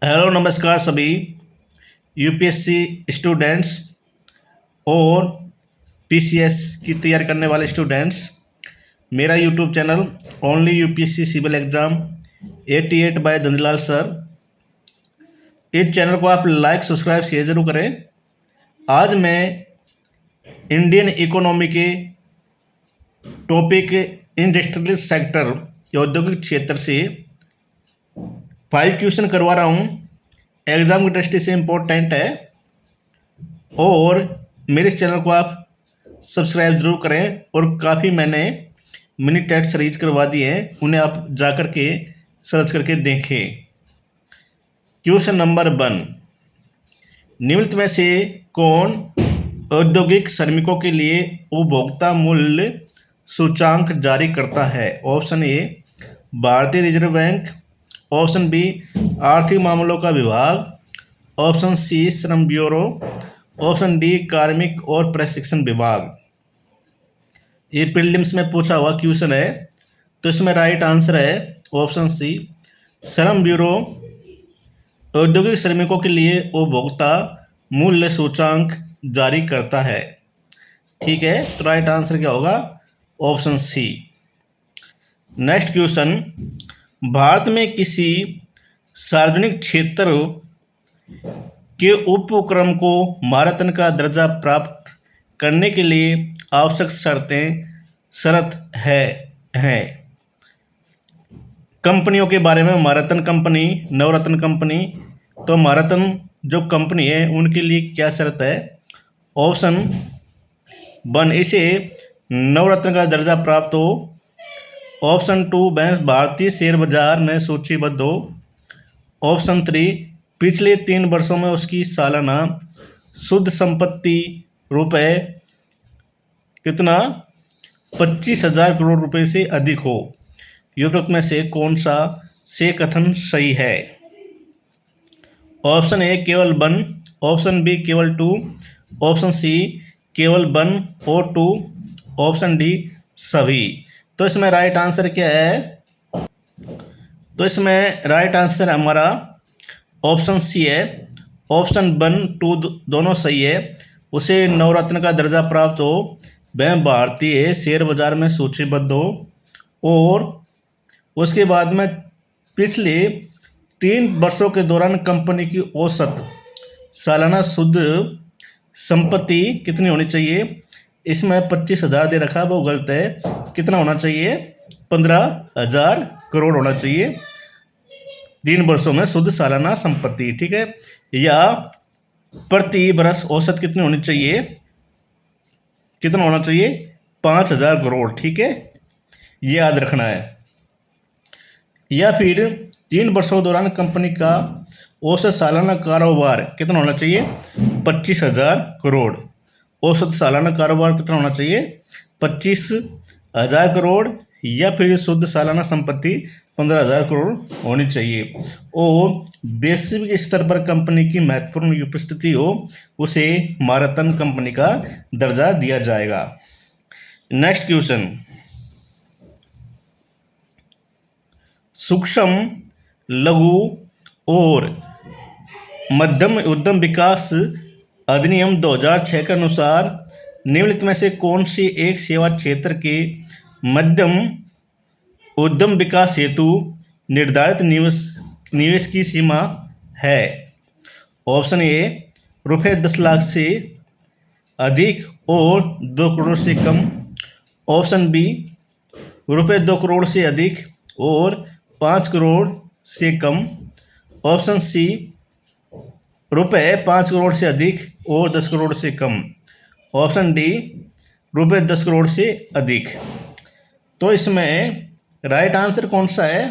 Hello नमस्कार सभी UPSC students और पीसीएस की तैयारी करने वाले स्टूडेंट्स। मेरा YouTube channel only UPSC civil exam 88 by धंधलाल सर। इस चैनल को आप लाइक सब्सक्राइब शेयर ज़रूर करें। आज मैं इंडियन इकोनॉमी के टॉपिक इंडस्ट्रियल सेक्टर या औद्योगिक क्षेत्र से 5 क्वेश्चन करवा रहा हूँ। एग्ज़ाम की दृष्टि से इम्पोर्टेंट है और मेरे इस चैनल को आप सब्सक्राइब जरूर करें। और काफ़ी मैंने मिनी टेस्ट सीरीज करवा दिए हैं, उन्हें आप जा कर के सर्च करके देखें। क्वेश्चन नंबर 1, निम्नलिखित में से कौन औद्योगिक श्रमिकों के लिए उपभोक्ता मूल्य सूचांक जारी करता है? ऑप्शन ए भारतीय रिजर्व बैंक, ऑप्शन बी आर्थिक मामलों का विभाग, ऑप्शन सी श्रम ब्यूरो, ऑप्शन डी कार्मिक और प्रशिक्षण विभाग। ये प्रीलिम्स में पूछा हुआ क्वेश्चन है, तो इसमें राइट आंसर है ऑप्शन सी श्रम ब्यूरो औद्योगिक श्रमिकों के लिए उपभोक्ता मूल्य सूचांक जारी करता है। ठीक है, तो राइट आंसर क्या होगा? Option C. Next question, Bharat में किसी सार्वजनिक क्षेत्र के उपक्रम को महारत्न का दर्जा प्राप्त करने के लिए आवश्यक शर्त हैं। कंपनियों के बारे में महारत्न कंपनी, नवरत्न कंपनी, तो महारत्न जो कंपनी है उनके लिए क्या शर्त है? ऑप्शन 1 इसे नवरत्न का दर्जा प्राप्त हो, ऑप्शन 2 भारतीय शेयर बाजार में सूचीबद्ध हो, ऑप्शन 3 पिछले 3 वर्षों में उसकी सालाना शुद्ध संपत्ति रुपए कितना 25,000 करोड़ रुपए से अधिक हो। युक्त में से कौन सा से कथन सही है? ऑप्शन ए केवल 1, ऑप्शन बी केवल 2, ऑप्शन सी केवल 1 और 2, ऑप्शन डी सभी। तो इसमें राइट आंसर क्या है? तो इसमें राइट आंसर हमारा ऑप्शन सी है। ऑप्शन 1, 2 दोनों सही है। उसे नवरत्न का दर्जा प्राप्त हो, वह भारतीय शेयर बाजार में सूचीबद्ध हो और उसके बाद में पिछले 3 वर्षों के दौरान कंपनी की औसत सालाना शुद्ध संपत्ति कितनी होनी चाहिए? इसमें 25,000 दे रखा, वो गलत है। कितना होना चाहिए? 15,000 करोड़ होना चाहिए 3 वर्षों में शुद्ध सालाना संपत्ति। ठीक है, या प्रति वर्ष औसत कितनी होनी चाहिए? कितना होना चाहिए? 5,000 करोड़। ठीक है, ये याद रखना है। या फिर 3 वर्षों के दौरान कंपनी का औसत सालाना कारोबार कितना होना चाहिए? 25,000 करोड़। औसत सालाना कारोबार कितना होना चाहिए? 25,000 करोड़। या फिर शुद्ध सालाना संपत्ति 15,000 करोड़ होनी चाहिए। और वैश्विक स्तर पर कंपनी की महत्वपूर्ण उपस्थिति हो, उसे महारत्न कंपनी का दर्जा दिया जाएगा। नेक्स्ट क्वेश्चन, सूक्ष्म लघु और मध्यम उद्यम विकास अधिनियम 2006 के अनुसार निम्नलिखित में से कौन सी एक सेवा क्षेत्र के मध्यम उद्यम विकास हेतु निर्धारित निवेश की सीमा है? ऑप्शन ए रुपये 10 लाख से अधिक और 2 करोड़ से कम, ऑप्शन बी रुपये 2 करोड़ से अधिक और 5 करोड़ से कम, ऑप्शन सी रुपये 5 करोड़ से अधिक और 10 करोड़ से कम, ऑप्शन डी रुपये 10 करोड़ से अधिक। तो इसमें राइट आंसर कौन सा है?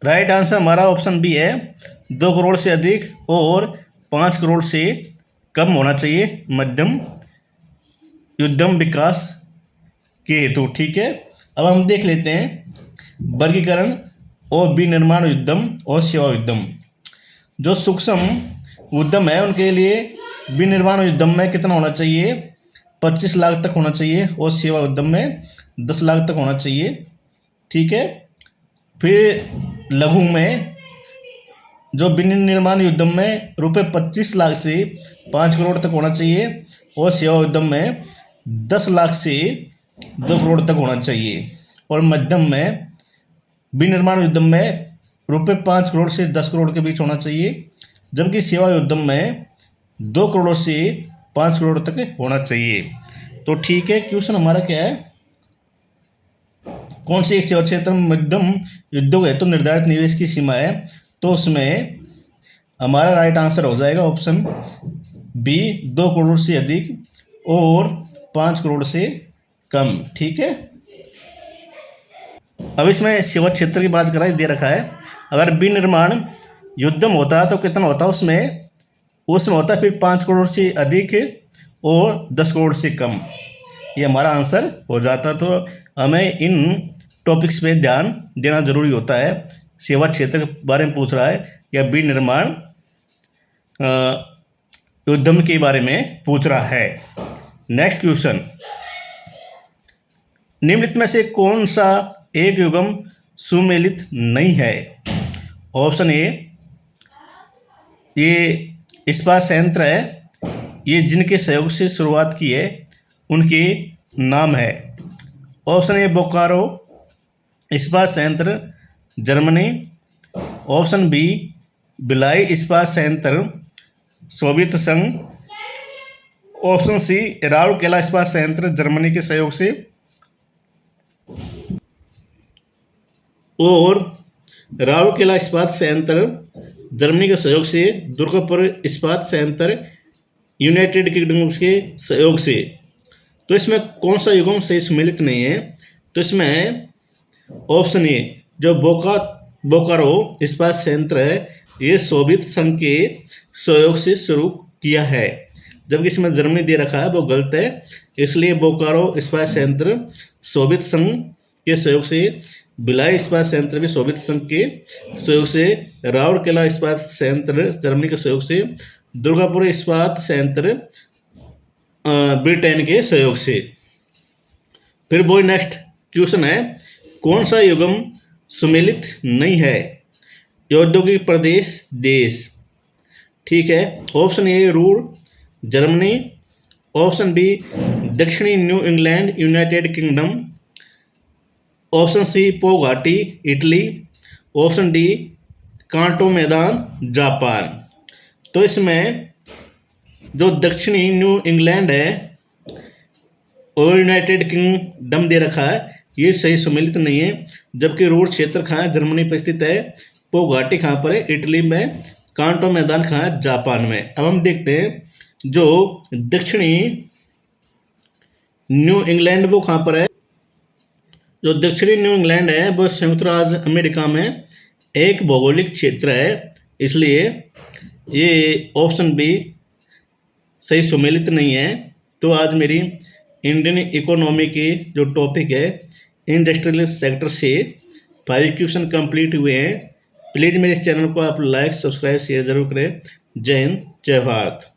राइट आंसर हमारा ऑप्शन बी है, 2 करोड़ से अधिक और 5 करोड़ से कम होना चाहिए मध्यम उद्यम विकास के हेतु। ठीक है, अब हम देख लेते हैं वर्गीकरण और विनिर्माण उद्यम और सेवा उद्यम। जो सूक्ष्म उद्यम है उनके लिए विनिर्माण उद्यम में कितना होना चाहिए? 25 लाख तक होना चाहिए और सेवा उद्यम में 10 लाख तक होना चाहिए। ठीक है, फिर लघु में जो विनिर्माण उद्यम में रुपये 25 लाख से 5 करोड़ तक होना चाहिए और सेवा उद्यम में 10 लाख से 2 करोड़ तक होना चाहिए। और मध्यम में विनिर्माण उद्यम में रुपये 5 करोड़ से 10 करोड़ के बीच होना चाहिए, जबकि सेवा उद्यम में 2 करोड़ से 5 करोड़ तक होना चाहिए। तो ठीक है, क्वेश्चन हमारा क्या है, कौन सी एक सेवा क्षेत्र में मध्यम उद्योग है तो निर्धारित निवेश की सीमा है, तो उसमें हमारा राइट आंसर हो जाएगा ऑप्शन बी, 2 करोड़ से अधिक और 5 करोड़ से कम। ठीक है, अब इसमें सेवा क्षेत्र की बात करा दे रखा है, अगर विनिर्माण उद्यम होता है तो कितना होता है, उसमें होता है फिर 5 करोड़ से अधिक और 10 करोड़ से कम, ये हमारा आंसर हो जाता। तो हमें इन टॉपिक्स पे ध्यान देना जरूरी होता है। सेवा क्षेत्र के बारे में पूछ रहा है या विनिर्माण उद्यम के बारे में पूछ रहा है। नेक्स्ट क्वेश्चन, निम्नलिखित में से कौन सा एक युग्म सुमेलित नहीं है? ऑप्शन ए, ये इस्पात संयंत्र है, ये जिनके सहयोग से शुरुआत की है उनके नाम है। ऑप्शन ए, बोकारो इस्पात संयंत्र जर्मनी। ऑप्शन बी, भिलाई इस्पात संयंत्र सोवियत संघ। ऑप्शन सी, राउरकेला इस्पात संयंत्र जर्मनी के सहयोग से। और राउरकेला इस्पात संयंत्र जर्मनी के सहयोग से, दुर्गापुर इस्पात संयंत्र यूनाइटेड किंगडम के सहयोग से। तो इसमें कौन सा युग्म से सम्मिलित नहीं है? तो इसमें ऑप्शन ए, जो बोकारो इस्पात संयंत्र है, ये सोवियत संघ के सहयोग से शुरू किया है, जबकि इसमें जर्मनी दे रखा है वो गलत है। इसलिए बोकारो इस्पात संयंत्र सोवियत संघ के सहयोग से, भिलाई इस्पात संयंत्र भी सोवियत संघ के सहयोग से, राउरकेला इस्पात संयंत्र जर्मनी के सहयोग से, दुर्गापुर इस्पात संयंत्र ब्रिटेन के सहयोग से। फिर वो नेक्स्ट क्वेश्चन है, कौन सा युग्म सुमेलित नहीं है? औद्योगिक प्रदेश देश। ठीक है, option A, Ruhr Germany. Option B, दक्षिणी New England United Kingdom. Option C, Po घाटी इटली। ऑप्शन डी, कांटो मैदान जापान। तो इसमें जो दक्षिणी न्यू इंग्लैंड है और यूनाइटेड किंगडम दे रखा है, ये सही सम्मिलित नहीं है, जबकि रूर क्षेत्र कहाँ है, जर्मनी पर स्थित है। पो घाटी कहाँ पर है, इटली में। कांटो मैदान कहाँ है, जापान में। अब हम देखते हैं जो दक्षिणी न्यू इंग्लैंड वो कहाँ पर है। जो दक्षिणी न्यू इंग्लैंड है वो संयुक्त राज्य अमेरिका में एक भौगोलिक क्षेत्र है, इसलिए ये ऑप्शन बी सही सुमेलित नहीं है। तो आज मेरी इंडियन इकोनॉमी की जो टॉपिक है इंडस्ट्रियल सेक्टर से 5 क्वेश्चन कंप्लीट हुए हैं। प्लीज़ मेरे इस चैनल को आप लाइक, सब्सक्राइब, शेयर जरूर करें। जय हिंद, जय भारत।